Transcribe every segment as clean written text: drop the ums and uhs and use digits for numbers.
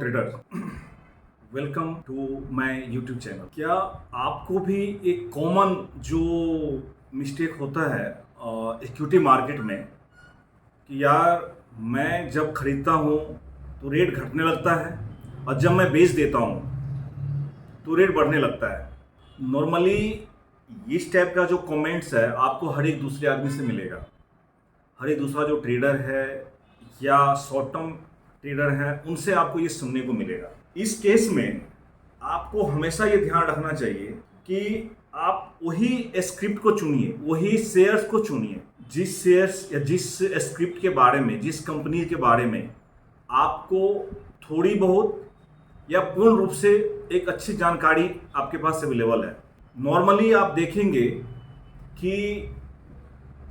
Trader, welcome to my YouTube channel. क्या आपको भी एक कॉमन जो मिस्टेक होता है इक्विटी मार्केट में कि यार मैं जब खरीदता हूँ तो रेट घटने लगता है और जब मैं बेच देता हूँ तो रेट बढ़ने लगता है। नॉर्मली इस टाइप का जो कमेंट्स है आपको हर एक दूसरे आदमी से मिलेगा। हर एक दूसरा जो ट्रेडर है या शॉर्ट टर्म ट्रेडर है उनसे आपको ये सुनने को मिलेगा। इस केस में आपको हमेशा ये ध्यान रखना चाहिए कि आप वही स्क्रिप्ट को चुनिए, वही शेयर्स को चुनिए जिस शेयर्स या जिस स्क्रिप्ट के बारे में, जिस कंपनी के बारे में आपको थोड़ी बहुत या पूर्ण रूप से एक अच्छी जानकारी आपके पास अवेलेबल है। नॉर्मली आप देखेंगे कि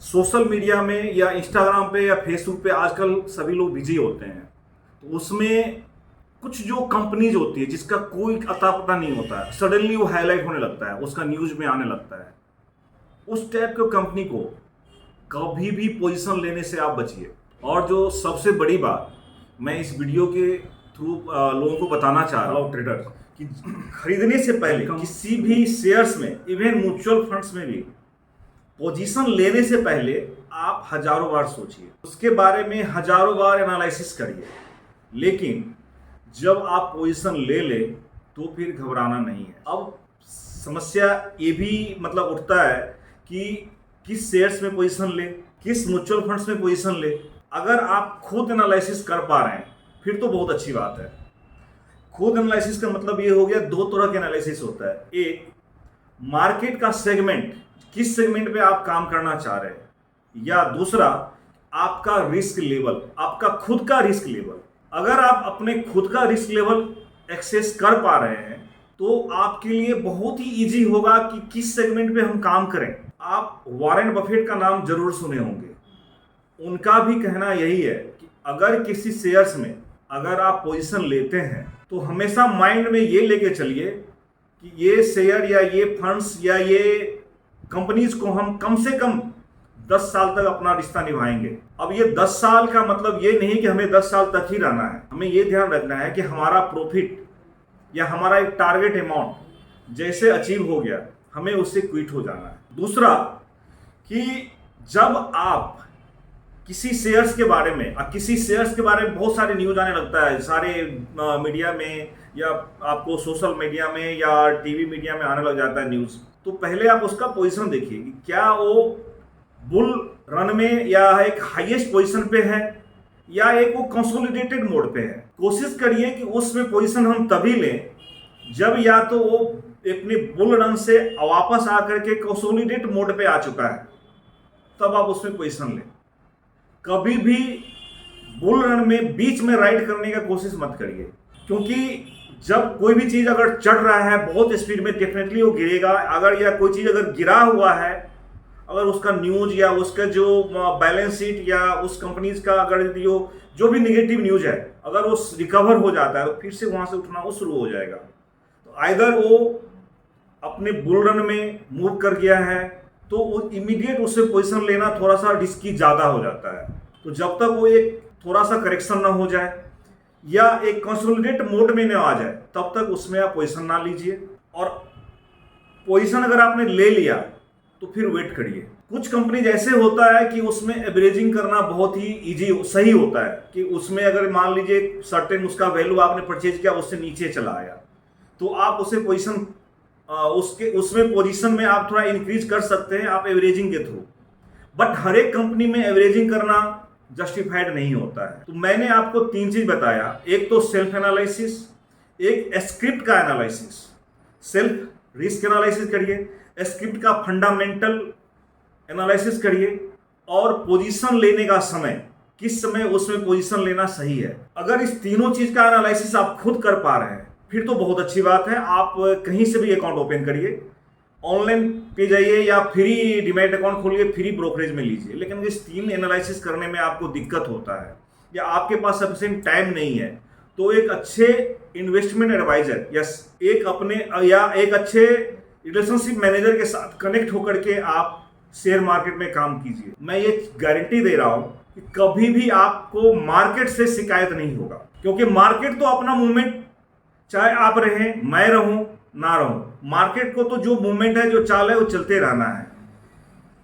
सोशल मीडिया में या इंस्टाग्राम पे या फेसबुक पे आजकल सभी लोग बिजी होते हैं, तो उसमें कुछ जो कंपनीज होती है जिसका कोई अता पता नहीं होता है, सडनली वो हाईलाइट होने लगता है, उसका न्यूज में आने लगता है। उस टाइप के कंपनी को कभी भी पोजीशन लेने से आप बचिए। और जो सबसे बड़ी बात मैं इस वीडियो के थ्रू लोगों को बताना चाह रहा हूँ ट्रेडर, कि खरीदने से पहले किसी भी शेयर्स में, इवन म्यूचुअल फंड्स में भी पोजीशन लेने से पहले आप हजारों बार सोचिए, उसके बारे में हजारों बार एनालिसिस करिए। लेकिन जब आप पोजीशन ले ले तो फिर घबराना नहीं है। अब समस्या ये भी मतलब उठता है कि किस शेयर्स में पोजीशन ले, किस म्यूचुअल फंड्स में पोजीशन ले। अगर आप खुद एनालिसिस कर पा रहे हैं फिर तो बहुत अच्छी बात है। खुद एनालिसिस का मतलब ये हो गया, दो तरह का एनालिसिस होता है। एक, मार्केट का सेगमेंट, किस सेगमेंट पे आप काम करना चाह रहे हैं, या दूसरा आपका रिस्क लेवल, आपका खुद का रिस्क लेवल। अगर आप अपने खुद का रिस्क लेवल एक्सेस कर पा रहे हैं तो आपके लिए बहुत ही इजी होगा कि किस सेगमेंट पे हम काम करें। आप वॉरेन बफेट का नाम जरूर सुने होंगे। उनका भी कहना यही है कि अगर किसी शेयर्स में अगर आप पोजीशन लेते हैं तो हमेशा माइंड में ये लेके चलिए कि ये शेयर या ये फंड्स या ये कंपनीज को हम कम से कम 10 साल तक अपना रिश्ता निभाएंगे। अब ये 10 साल का मतलब ये नहीं कि हमें 10 साल तक ही रहना है। हमें ये ध्यान रखना है कि हमारा प्रॉफिट या हमारा एक टारगेट अमाउंट जैसे अचीव हो गया, हमें उससे क्विट हो जाना है। दूसरा कि जब आप किसी शेयर्स के बारे में, किसी शेयर्स के बारे में बहुत सारे न्यूज आने लगता है, सारे मीडिया में या आपको सोशल मीडिया में या टीवी मीडिया में आने लग जाता है न्यूज, तो पहले आप उसका पोजीशन देखिए कि क्या वो बुल रन में या एक हाईएस्ट पोजीशन पे है या एक वो कंसोलिडेटेड मोड पे है। कोशिश करिए कि उसमें पोजीशन हम तभी लें जब या तो वो अपने बुल रन से वापस आकर के कंसोलिडेट मोड पे आ चुका है, तब आप उसमें पोजीशन लें। कभी भी बुल रन में बीच में राइड करने का कोशिश मत करिए, क्योंकि जब कोई भी चीज अगर चढ़ रहा है बहुत स्पीड में, डेफिनेटली वो गिरेगा। अगर या कोई चीज अगर गिरा हुआ है, अगर उसका न्यूज या उसका जो बैलेंस शीट या उस कंपनीज का अगर जो भी नेगेटिव न्यूज है, अगर वो रिकवर हो जाता है तो फिर से वहां से उठना वो शुरू हो जाएगा। तो आइदर वो अपने बुल रन में मूव कर गया है तो वो इमीडिएट उससे पोजीशन लेना थोड़ा सा रिस्की ज्यादा हो जाता है। तो जब तक वो एक थोड़ा सा करेक्शन ना हो जाए या एक कंसोलिडेट मोड में ना आ जाए, तब तक उसमें आप पोजीशन ना लीजिए। और पोजीशन अगर आपने ले लिया तो फिर वेट करिए। कुछ कंपनी जैसे होता है कि उसमें एवरेजिंग करना बहुत ही इजी सही होता है कि उसमें अगर मान लीजिए सर्टेन उसका वैल्यू आपने परचेज किया, उससे नीचे चला आया तो आप उसे पोजीशन उसमें पोजीशन में आप थोड़ा इंक्रीज कर सकते हैं आप एवरेजिंग के थ्रू। बट हर एक कंपनी में एवरेजिंग करना जस्टिफाइड नहीं होता है। तो मैंने आपको 3 चीज बताया, एक तो सेल्फ एनालिसिस, एक स्क्रिप्ट का एनालिसिस। सेल्फ रिस्क एनालिसिस करिए, स्क्रिप्ट का फंडामेंटल एनालिसिस करिए, और पोजीशन लेने का समय, किस समय उसमें पोजीशन लेना सही है। अगर इस तीनों चीज का एनालिसिस आप खुद कर पा रहे हैं फिर तो बहुत अच्छी बात है। आप कहीं से भी अकाउंट ओपन करिए, ऑनलाइन पे जाइए या फ्री डीमैट अकाउंट खोलिए, फ्री ब्रोकरेज में लीजिए। लेकिन इस 3 एनालिसिस करने में आपको दिक्कत होता है या आपके पास सफिशिएंट टाइम नहीं है, तो एक अच्छे इन्वेस्टमेंट एडवाइजर या एक अच्छे रिलेशनशिप मैनेजर के साथ कनेक्ट होकर के आप शेयर मार्केट में काम कीजिए। मैं ये गारंटी दे रहा हूं कि कभी भी आपको मार्केट से शिकायत नहीं होगा। क्योंकि मार्केट तो अपना मूवमेंट, चाहे आप रहें, मैं रहूं, ना रहूं, मार्केट को तो जो मूवमेंट है, जो चाल है, वो चलते रहना है।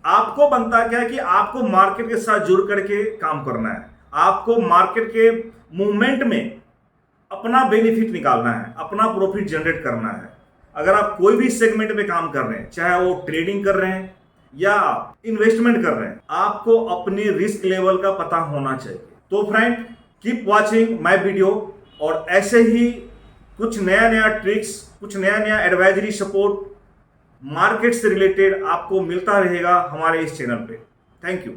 आपको बनता क्या है कि आपको मार्केट के साथ जुड़ करके काम करना है। आपको मार्केट के मूवमेंट में अपना बेनिफिट निकालना है, अपना प्रॉफिट जनरेट करना है। अगर आप कोई भी सेगमेंट में काम कर रहे हैं, चाहे वो ट्रेडिंग कर रहे हैं या इन्वेस्टमेंट कर रहे हैं, आपको अपने रिस्क लेवल का पता होना चाहिए। तो friend, keep watching my video, और ऐसे ही कुछ नया नया ट्रिक्स, कुछ नया नया एडवाइजरी सपोर्ट मार्केट से रिलेटेड आपको मिलता रहेगा हमारे इस चैनल पे। Thank you.